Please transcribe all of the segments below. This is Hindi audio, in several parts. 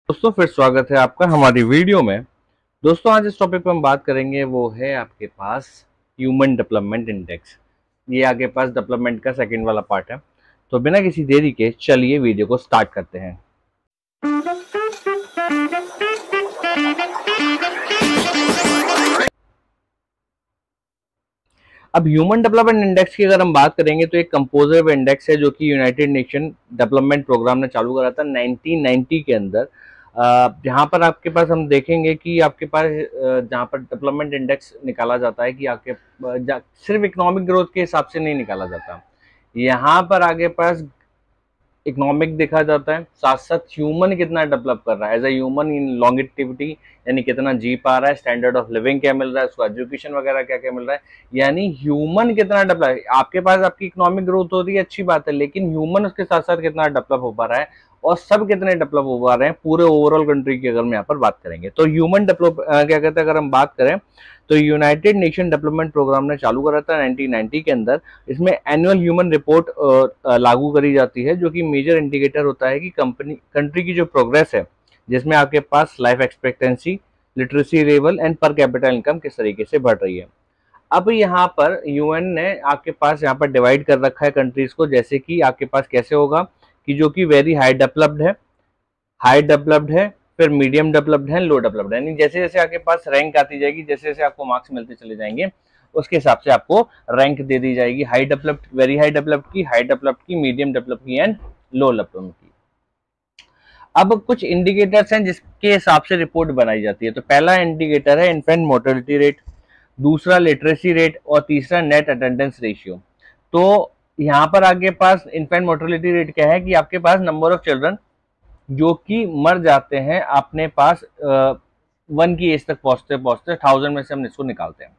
दोस्तों फिर स्वागत है आपका हमारी वीडियो में। दोस्तों आज इस टॉपिक पर हम बात करेंगे वो है आपके पास ह्यूमन डेवलपमेंट इंडेक्स। ये आपके पास डेवलपमेंट का सेकंड वाला पार्ट है। तो बिना किसी देरी के चलिए वीडियो को स्टार्ट करते हैं। अब ह्यूमन डेवलपमेंट इंडेक्स की अगर हम बात करेंगे तो एक कंपोजिटिव इंडेक्स है जो कि यूनाइटेड नेशन डेवलपमेंट प्रोग्राम ने चालू करा था 1990 के अंदर। जहाँ पर आपके पास हम देखेंगे कि आपके पास जहाँ पर डेवलपमेंट इंडेक्स निकाला जाता है कि आपके सिर्फ इकोनॉमिक ग्रोथ के हिसाब से नहीं निकाला जाता। यहाँ पर आगे पास इकोनॉमिक देखा जाता है, साथ साथ ह्यूमन कितना डेवलप कर रहा है as a human in longevity, यानी कितना जी पा रहा है, स्टैंडर्ड ऑफ लिविंग क्या मिल रहा है उसको, एजुकेशन वगैरह क्या क्या मिल रहा है, यानी ह्यूमन कितना डेवलप है। आपके पास आपकी इकोनॉमिक ग्रोथ हो रही है, अच्छी बात है, लेकिन ह्यूमन उसके साथ साथ कितना डेवलप हो पा रहा है और सब कितने डेवलप हो पा रहे हैं पूरे ओवरऑल कंट्री की अगर हम यहाँ पर बात करेंगे तो ह्यूमन डेवलप क्या कहते हैं अगर हम बात करें तो यूनाइटेड नेशन डेवलपमेंट प्रोग्राम ने चालू करा था 1990 के अंदर। इसमें एनुअल ह्यूमन रिपोर्ट लागू करी जाती है जो कि मेजर इंडिकेटर होता है कि कंट्री की जो प्रोग्रेस है, जिसमें आपके पास life expectancy, literacy level and per capital income किस तरीके से बढ़ रही है। अब यहाँ पर यूएन ने आपके पास यहाँ पर डिवाइड कर रखा है कंट्रीज को, जैसे कि आपके पास कैसे होगा कि जो कि वेरी हाई डेवलप्ड है, फिर मीडियम डेवलप्ड है, लो डेवलप्ड है, यानी जैसे जैसे आपके पास रैंक आती जाएगी, जैसे जैसे आपको मार्क्स मिलते चले जाएंगे उसके हिसाब से आपको रैंक दे दी जाएगी, high developed, very high developed की, हाई डेवलप्ड की, मीडियम डेवलप्ड की एंड लो डेवलप्ड की। अब कुछ इंडिकेटर्स हैं जिसके हिसाब से रिपोर्ट बनाई जाती है। तो पहला इंडिकेटर है इन्फेंट मोर्टेलिटी रेट, दूसरा लिटरेसी रेट और तीसरा नेट अटेंडेंस रेशियो। तो यहाँ पर आपके पास इन्फेंट मोर्टेलिटी रेट क्या है कि आपके पास नंबर ऑफ चिल्ड्रन जो कि मर जाते हैं अपने पास 1 की एज तक पहुंचते पहुंचते 1000 में से हम इसको निकालते हैं।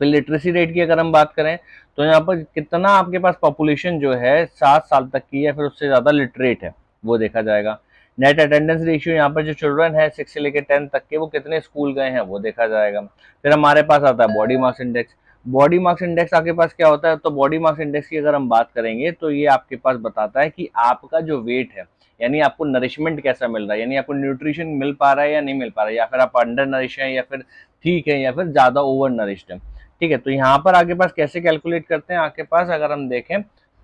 फिर लिटरेसी रेट की अगर हम बात करें तो यहाँ पर कितना आपके पास पॉपुलेशन जो है 7 साल तक की या फिर उससे ज्यादा लिटरेट है वो देखा जाएगा। नेट अटेंडेंस रेशियो, यहाँ पर जो चिल्ड्रन है 6 से लेकर 10 तक के वो कितने स्कूल गए हैं वो देखा जाएगा। फिर हमारे पास आता है body mass index. Body mass index आपके पास क्या होता है, तो बॉडी मास इंडेक्स की अगर हम बात करेंगे तो ये आपके पास बताता है कि आपका जो वेट है, यानी आपको नरिशमेंट कैसा मिल रहा है, यानी आपको न्यूट्रिशन मिल पा रहा है या नहीं मिल पा रहा है, या फिर आप अंडर नरिश है या फिर ठीक है या फिर ज्यादा ओवर नरिश्ड है। ठीक है, तो यहाँ पर आपके पास कैसे कैलकुलेट करते हैं, आपके पास अगर हम देखें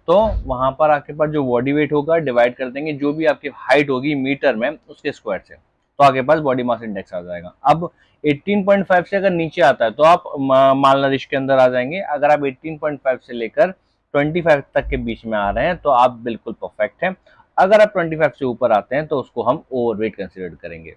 तो वहां पर आपके पास जो बॉडी वेट होगा डिवाइड कर देंगे जो भी आपकी हाइट होगी मीटर में उसके स्क्वायर से, तो आपके पास बॉडी मास इंडेक्स आ जाएगा। अब 18.5 से अगर नीचे आता है तो आप माल नरिश के अंदर आ जाएंगे। अगर आप 18.5 से लेकर 25 तक के बीच में आ रहे हैं तो आप बिल्कुल परफेक्ट हैं। अगर आप 25 से ऊपर आते हैं तो उसको हम ओवरवेट कंसिडर करेंगे।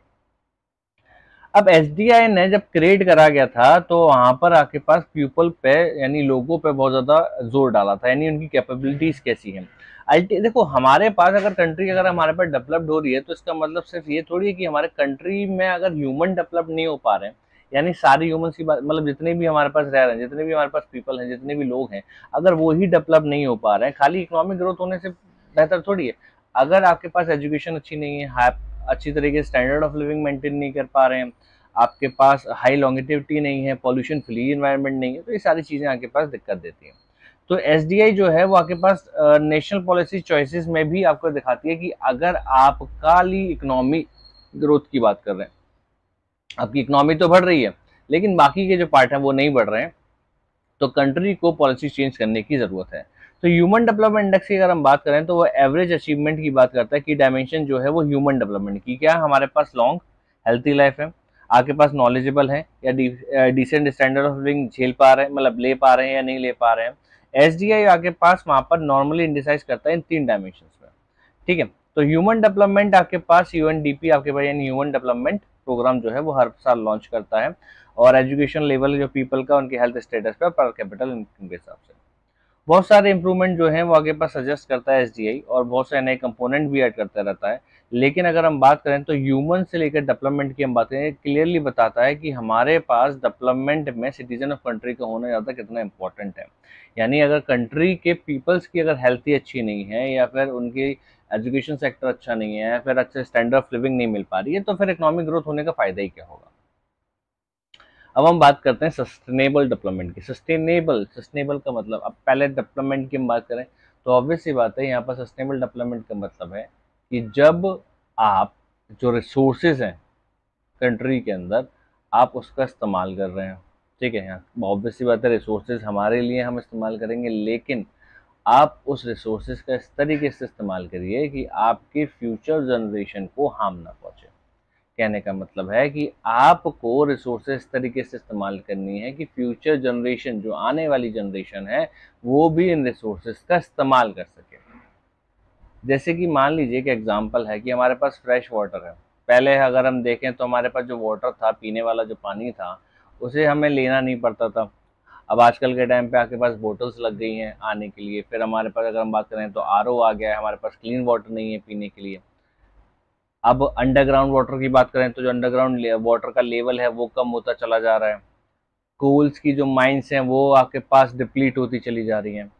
अब एसडीआई ने जब क्रिएट करा गया था तो वहां पर आपके पास पीपल पे यानी लोगों पे बहुत ज्यादा जोर डाला था, यानी उनकी कैपेबिलिटीज कैसी हैं। अल्टी देखो हमारे पास अगर कंट्री अगर हमारे पास डेवलप्ड हो रही है तो इसका मतलब सिर्फ ये थोड़ी है कि हमारे कंट्री में अगर ह्यूमन डेवलप नहीं हो पा रहे हैं, यानी सारे ह्यूमंस की बात मतलब जितने भी हमारे पास रह रहे हैं, जितने भी हमारे पास पीपल हैं, जितने भी लोग हैं, अगर वो ही डेवलप नहीं हो पा रहे हैं, खाली इकोनॉमिक ग्रोथ होने से बेहतर थोड़ी है। अगर आपके पास एजुकेशन अच्छी नहीं है, अच्छी तरीके से स्टैंडर्ड ऑफ लिविंग मेंटेन नहीं कर पा रहे हैं, आपके पास हाई लॉन्गिटिविटी नहीं है, पॉल्यूशन फ्री इन्वायरमेंट नहीं है, तो ये सारी चीजें आपके पास दिक्कत देती हैं। तो एसडीआई जो है वो आपके पास नेशनल पॉलिसी चॉइसेस में भी आपको दिखाती है कि अगर आप खाली इकोनॉमी ग्रोथ की बात कर रहे हैं, आपकी इकोनॉमी तो बढ़ रही है लेकिन बाकी के जो पार्ट हैं वो नहीं बढ़ रहे हैं, तो कंट्री को पॉलिसी चेंज करने की जरूरत है। तो ह्यूमन डेवलपमेंट इंडेक्स की अगर हम बात करें तो वो एवरेज अचीवमेंट की बात करता है कि डायमेंशन जो है वो ह्यूमन डेवलपमेंट की क्या है, हमारे पास लॉन्ग हेल्थी लाइफ है, आपके पास नॉलेजेबल है या डिसेंट स्टैंडर्ड ऑफ लिविंग झेल पा रहे हैं, मतलब ले पा रहे हैं या नहीं ले पा रहे हैं। एसडीआई आपके पास वहां पर नॉर्मली इंडिसाइज करता है इन 3 डायमेंशन में। ठीक है, तो ह्यूमन डेवलपमेंट आपके पास यूएनडीपी आपके पास यानी ह्यूमन डेवलपमेंट प्रोग्राम जो है वो हर साल लॉन्च करता है, और एजुकेशन लेवल जो पीपल का उनके हेल्थ स्टेटस पे पर कैपिटल इनकम के हिसाब से बहुत सारे इंप्रूवमेंट जो है वो आगे पास सजेस्ट करता है एसडीआई, और बहुत सारे नए कंपोनेंट भी ऐड करता रहता है। लेकिन अगर हम बात करें तो ह्यूमन से लेकर डेवलपमेंट की हम बात करें, क्लियरली बताता है कि हमारे पास डेवलपमेंट में सिटीजन ऑफ कंट्री का होना ज़्यादा कितना इंपॉर्टेंट है। यानी अगर कंट्री के पीपल्स की अगर हेल्थ ही अच्छी नहीं है या फिर उनकी एजुकेशन सेक्टर अच्छा नहीं है या फिर अच्छे स्टैंडर्ड ऑफ लिविंग नहीं मिल पा रही है तो फिर इकोनॉमिक ग्रोथ होने का फायदा ही क्या होगा। अब हम बात करते हैं सस्टेनेबल डेवलपमेंट की। सस्टेनेबल सस्टेनेबल का मतलब, अब पहले डेवलपमेंट की हम बात करें तो ऑब्वियस सी बात है यहाँ पर सस्टेनेबल डेवलपमेंट का मतलब है कि जब आप जो रिसोर्सेज हैं कंट्री के अंदर, आप उसका इस्तेमाल कर रहे हैं। ठीक है, यहाँ ऑब्वियस सी बात है, रिसोर्सेज हमारे लिए हम इस्तेमाल करेंगे, लेकिन आप उस रिसोर्सेज का इस तरीके से इस्तेमाल करिए कि आपके फ्यूचर जनरेशन को हार्म ना पहुंचे। कहने का मतलब है कि आपको रिसोर्सेज इस तरीके से इस्तेमाल करनी है कि फ्यूचर जनरेशन, जो आने वाली जनरेशन है, वो भी इन रिसोर्सेज का इस्तेमाल कर सके। जैसे कि मान लीजिए कि एग्जांपल है कि हमारे पास फ्रेश वाटर है। पहले अगर हम देखें तो हमारे पास जो वाटर था, पीने वाला जो पानी था, उसे हमें लेना नहीं पड़ता था। अब आजकल के टाइम पे आपके पास बोटल्स लग गई हैं आने के लिए। फिर हमारे पास अगर हम बात करें तो आरओ आ गया है, हमारे पास क्लीन वाटर नहीं है पीने के लिए। अब अंडरग्राउंड वाटर की बात करें तो जो अंडरग्राउंड वाटर का लेवल है वो कम होता चला जा रहा है। कोल्स की जो माइंस हैं वो आपके पास डिप्लीट होती चली जा रही हैं।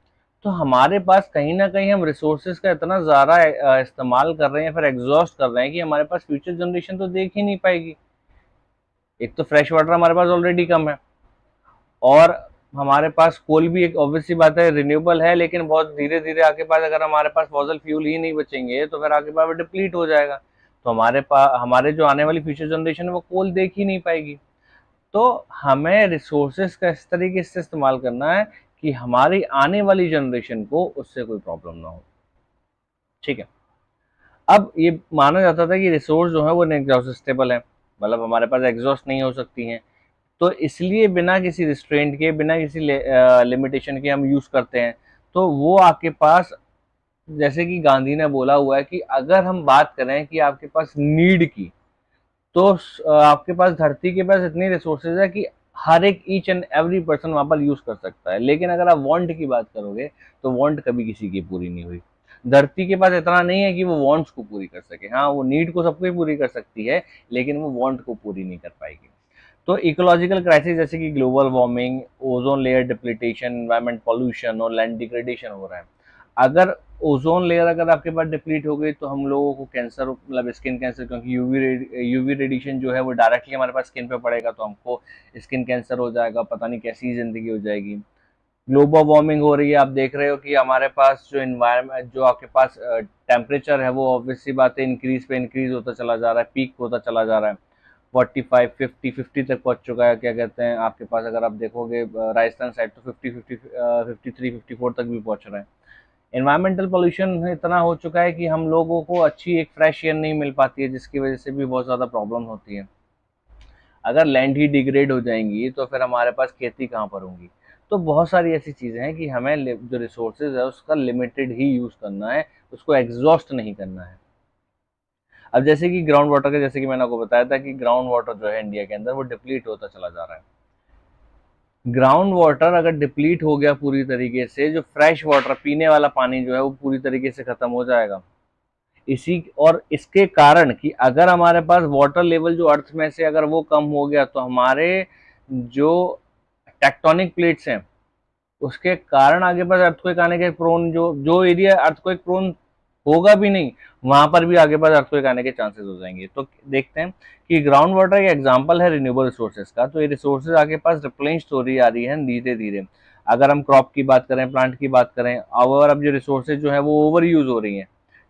तो हमारे पास कहीं ना कहीं हम रिसोर्सेज का इतना ज़्यादा इस्तेमाल कर रहे हैं, फिर एग्जॉस्ट कर रहे हैं कि हमारे पास फ्यूचर जनरेशन तो देख ही नहीं पाएगी। एक तो फ्रेश वाटर हमारे पास ऑलरेडी कम है, और हमारे पास कोल भी एक ऑब्वियस सी बात है रिन्यूएबल है, लेकिन बहुत धीरे धीरे आगे पास अगर हमारे पास फॉसल फ्यूल ही नहीं बचेंगे तो फिर आगे पास डिप्लीट हो जाएगा। तो हमारे जो आने वाली फ्यूचर जनरेशन है वो कोल देख ही नहीं पाएगी। तो हमें रिसोर्सेज का इस तरीके से इस्तेमाल करना है कि हमारी आने वाली जनरेशन को उससे कोई प्रॉब्लम ना हो। ठीक है, अब ये माना जाता था कि रिसोर्स जो है वो इनएग्जॉस्टेबल है, मतलब हमारे पास एग्जॉस्ट नहीं हो सकती हैं, तो इसलिए बिना किसी रिस्ट्रेंट के, बिना किसी लिमिटेशन के हम यूज़ करते हैं। तो वो आपके पास, जैसे कि गांधी ने बोला हुआ है कि अगर हम बात करें कि आपके पास नीड की, तो आपके पास धरती के पास इतनी रिसोर्सेज है कि हर एक ईच एंड एवरी पर्सन वहाँ पर यूज़ कर सकता है। लेकिन अगर आप वांट की बात करोगे तो वांट कभी किसी की पूरी नहीं हुई। धरती के पास इतना नहीं है कि वो वांट्स को पूरी कर सके। हाँ, वो नीड को सबको ही पूरी कर सकती है, लेकिन वो वांट को पूरी नहीं कर पाएगी। तो इकोलॉजिकल क्राइसिस जैसे कि global warming, ozone layer depletion, environment pollution और लैंड डिग्रेडेशन हो रहा है। अगर ओजोन लेयर अगर आपके पास डिप्लीट हो गई तो हम लोगों को कैंसर, मतलब स्किन कैंसर, क्योंकि यूवी रेडिएशन जो है वो डायरेक्टली हमारे पास स्किन पे पड़ेगा, तो हमको स्किन कैंसर हो जाएगा, पता नहीं कैसी जिंदगी हो जाएगी। ग्लोबल वार्मिंग हो रही है, आप देख रहे हो कि हमारे पास जो इन्वायरमेंट, जो आपके पास टेम्परेचर है वो ऑब्वियस सी बात है इंक्रीज पे इंक्रीज होता चला जा रहा है, पीक होता चला जा रहा है। 45, 50 तक पहुंच चुका है। क्या कहते हैं, आपके पास अगर आप देखोगे राजस्थान साइड तो 53, 54 तक भी पहुंच रहे हैं। एनवायरमेंटल पोल्यूशन इतना हो चुका है कि हम लोगों को अच्छी एक फ्रेश एयर नहीं मिल पाती है, जिसकी वजह से भी बहुत ज़्यादा प्रॉब्लम होती है। अगर लैंड ही डिग्रेड हो जाएंगी तो फिर हमारे पास खेती कहाँ पर होंगी। तो बहुत सारी ऐसी चीज़ें हैं कि हमें जो रिसोर्सेज है उसका लिमिटेड ही यूज़ करना है, उसको एग्जॉस्ट नहीं करना है। अब जैसे कि ग्राउंड वाटर का, जैसे कि मैंने आपको बताया था कि ग्राउंड वाटर जो है इंडिया के अंदर वो डिप्लीट होता चला जा रहा है। ग्राउंड वाटर अगर डिप्लीट हो गया पूरी तरीके से, जो फ्रेश वाटर पीने वाला पानी जो है वो पूरी तरीके से खत्म हो जाएगा। इसी और इसके कारण कि अगर हमारे पास वाटर लेवल जो अर्थ में से अगर वो कम हो गया तो हमारे जो टेक्टोनिक प्लेट्स हैं उसके कारण आगे पास अर्थक्वेक आने के प्रोन, जो जो एरिया अर्थक्वेक प्रोन होगा भी नहीं, वहां पर भी आगे पास अर्थक्वेक आने के चांसेस हो जाएंगे। तो देखते हैं कि ग्राउंड वाटर एक एग्जांपल है रिन्यूएबल रिसोर्सेज का। तो ये रिसोर्सेज आगे पास रिप्लेनिश हो रही आ रही है धीरे धीरे। अगर हम क्रॉप की बात करें, प्लांट की बात करें, और अब जो रिसोर्सेज जो है वो ओवर यूज हो रही हैं।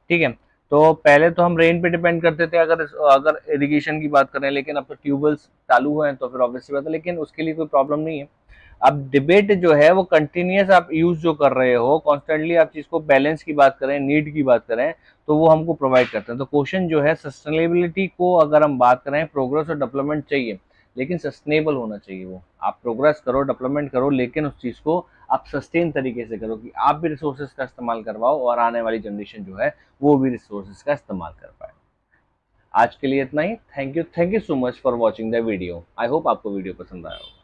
ठीक है, तो पहले तो हम रेन पे डिपेंड करते थे अगर अगर इरिगेशन की बात करें, लेकिन अब तो ट्यूबवेल्स चालू हुए हैं तो फिर ऑब्वियसली बात है, लेकिन उसके लिए कोई प्रॉब्लम नहीं है। अब डिबेट जो है वो कंटिन्यूस आप यूज जो कर रहे हो, कॉन्स्टेंटली आप चीज को बैलेंस की बात करें, नीड की बात करें, तो वो हमको प्रोवाइड करते हैं। तो क्वेश्चन जो है सस्टेनेबिलिटी को अगर हम बात करें, प्रोग्रेस और डेवलपमेंट चाहिए, लेकिन सस्टेनेबल होना चाहिए। वो आप प्रोग्रेस करो, डेवलपमेंट करो, लेकिन उस चीज को आप सस्टेन तरीके से करो कि आप भी रिसोर्सेज का इस्तेमाल करवाओ और आने वाली जनरेशन जो है वो भी रिसोर्सेज का इस्तेमाल कर पाए। आज के लिए इतना ही। Thank you so much for watching the video. I hope आपको वीडियो पसंद आया हो।